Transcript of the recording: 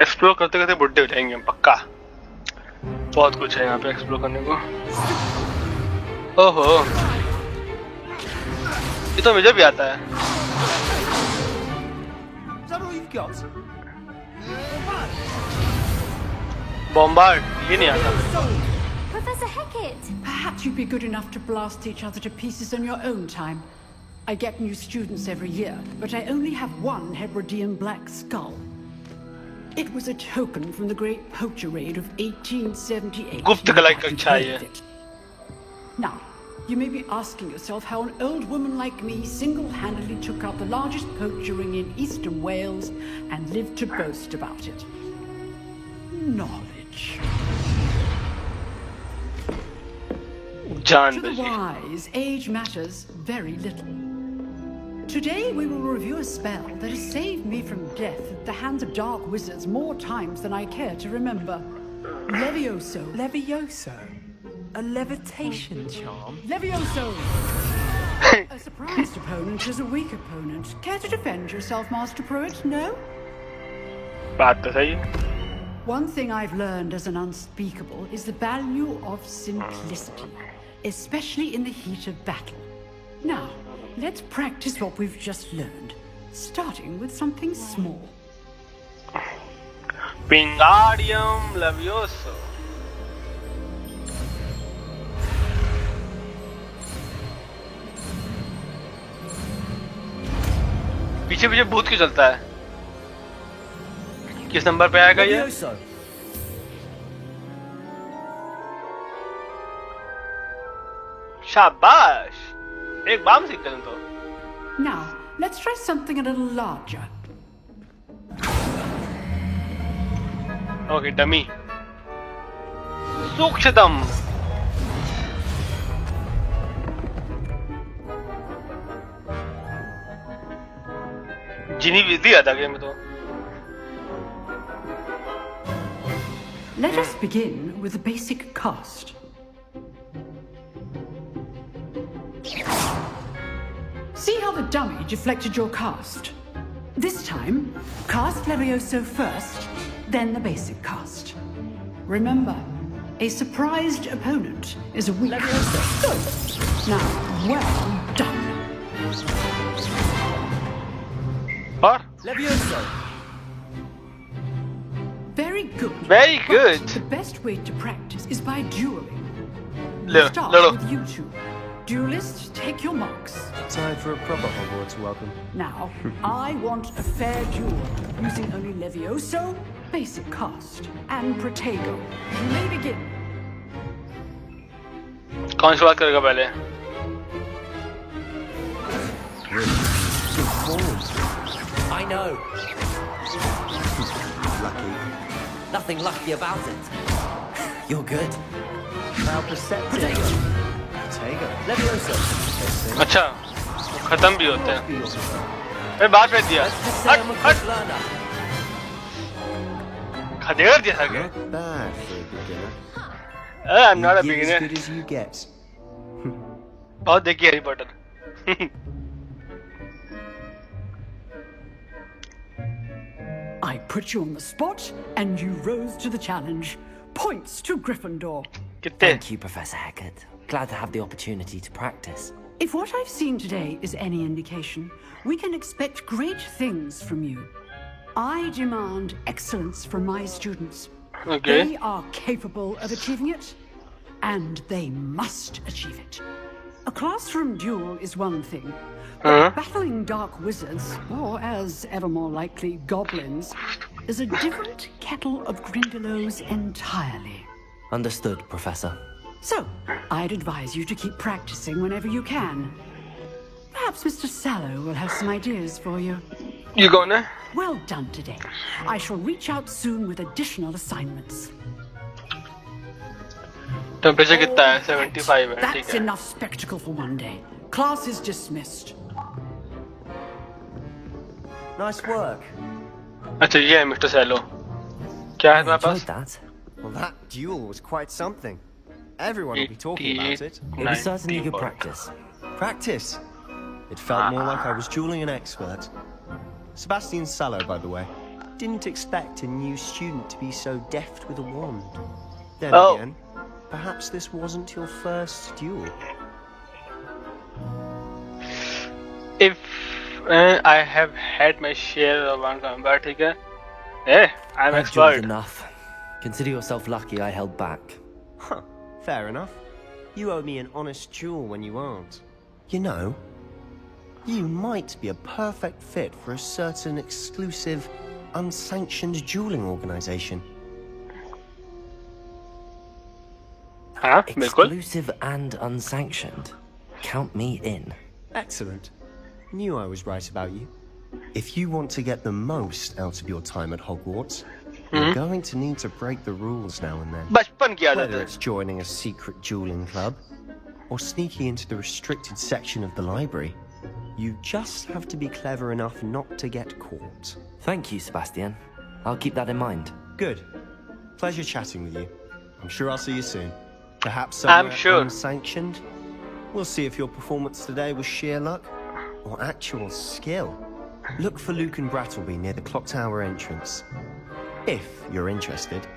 Explore करते करते बुड्ढे हो जाएंगे हम पक्का। बहुत कुछ है यहाँ पे एक्सप्लोर करने को। ओहो, ये तो मुझे भी आता है। बॉम्बार्ड ये नहीं आता। Professor Hecat! Perhaps you'd be good enough to blast each other to pieces on your own time. I get new students every year, but I only have one Hebridean black skull. It was a token from the Great Poacher Raid of 1878. गुप्त कला की कक्षा है ये। Now, you may be asking yourself how an old woman like me single-handedly took out the largest poacher ring in eastern Wales and lived to boast about it. Knowledge. To the wise, age matters very little. Today we will review a spell that has saved me from death at the hands of dark wizards more times than I care to remember. Levioso. Levioso? A levitation charm? Levioso! A surprised opponent is a weak opponent. Care to defend yourself, Master Pruitt? No? बात तो सही है। One thing I've learned as an unspeakable is the value of simplicity, especially in the heat of battle. Now, let's practice what we've just learned, starting with something small. Wingardium Levioso. पीछे पीछे भूत क्यों चलता है? किस number पे आएगा ये? शाबाश! एक बाम सीख गए तो। Now, let's try something a little larger. Okay, dummy. सूक्ष्मतम। जिनी विधि आता गेम में तो। Let us begin with a basic cast. See how the dummy deflected your cast? This time, cast Levioso first, then the basic cast. Remember, a surprised opponent is a weak Levioso. Good. Now, well done. और? Levioso. Very good. Very good. But the best way to practice is by dueling. Start Lolo. with you two. Duelists, take your marks. Time for a proper Hogwarts welcome. Now, I want a fair duel, using only Levioso, basic cast, and Protego. You may begin. कौन शुरुआत करेगा पहले? I know. Lucky. Nothing lucky about it. You're good. Now perceptive. Protego. Protego. Levioso. अच्छा, खत्म भी होते हैं। मैं बात कर दिया। हट हट। Learner. खदेड़ दिया था क्या? Not bad for a beginner. I'm not a You give as beginner. good as you get. बहुत देखी Harry Potter. I put you on the spot, and you rose to the challenge. Points to Gryffindor. कितने? Thank you, Professor Hecat. Glad to have the opportunity to practice. If what I've seen today is any indication, we can expect great things from you. I demand excellence from my students. Okay. They are capable of achieving it, and they must achieve it. A classroom duel is one thing, but battling dark wizards, or as ever more likely, goblins, is a different kettle of Grindylows entirely. Understood, Professor. So, I'd advise you to keep practicing whenever you can. Perhaps Mr. Sallow will have some ideas for you. You gonna? Well done today. I shall reach out soon with additional assignments. Temperature कितना है? 75 है। ठीक That's है। enough spectacle for one day. Class is dismissed. Nice work. अच्छा ये है mister Cello. क्या है तुम्हारे Enjoyed pass? that. Well, that duel was quite something. Everyone will be talking about it. It was certainly good practice. Practice. It felt more like I was dueling an expert. Sebastian Sallow, by the way. didn't expect a new student to be so deft with a wand. Then Oh. again, perhaps this wasn't your first duel. If I have had my share of one combat, okay? Yeah, I'm That duel's expert. enough. Consider yourself lucky I held back. Huh, fair enough. You owe me an honest duel when you aren't. You know, you might be a perfect fit for a certain exclusive, unsanctioned dueling organization. Huh? Bilkul. Exclusive and unsanctioned. Count me in. Excellent. Knew I was right about you. If you want to get the most out of your time at Hogwarts, you're going to need to break the rules now and then. बचपन की आदत Whether है. it's joining a secret dueling club, or sneaking into the restricted section of the library, you just have to be clever enough not to get caught. Thank you, Sebastian. I'll keep that in mind. Good. Pleasure chatting with you. I'm sure I'll see you soon. Perhaps I'm somewhere sure. unsanctioned. We'll see if your performance today was sheer luck or actual skill. Look for Luke and Brattleby near the clock tower entrance. If you're interested.